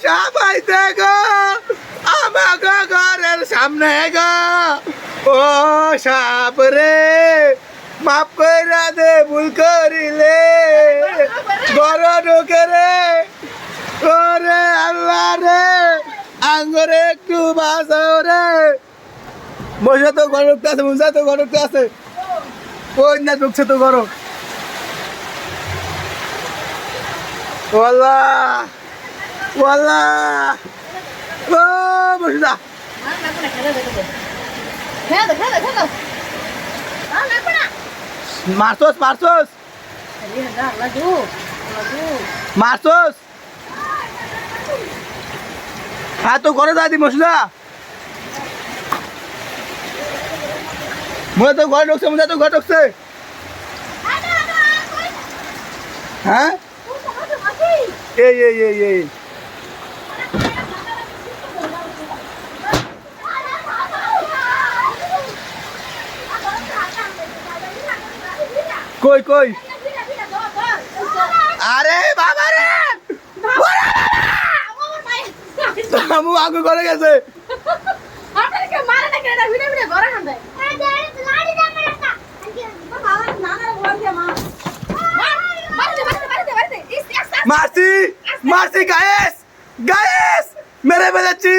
সাপাইতে গো আমাকে ঘরের সামনে গো ও সাপ রে মাপ কইরা দে ভুল করিলে ঘর ঢুকে রে ওরে আল্লাহ রে আঙ্গরে একটু বাঁচাও রে মশা তো ঘর ঢুকতে আছে মশা তো ঘর ঢুকতে আছে ওই না ঢুকছে তো ঘর ওয়াল্লা ওয়াল্লা ও মশা মারছস মারছস মারছস হ্যাঁ তো ঘরে যাই দি মশলা মনে তো ঘরে ঢুকছে মনে তো ঘরে ঢুকছে হ্যাঁ এই এই এই এই কই কই আরে বাবা রে আমু আগে করে গেছে মারছি মারছি গায়েস গায়েস মেরে ফেলেছি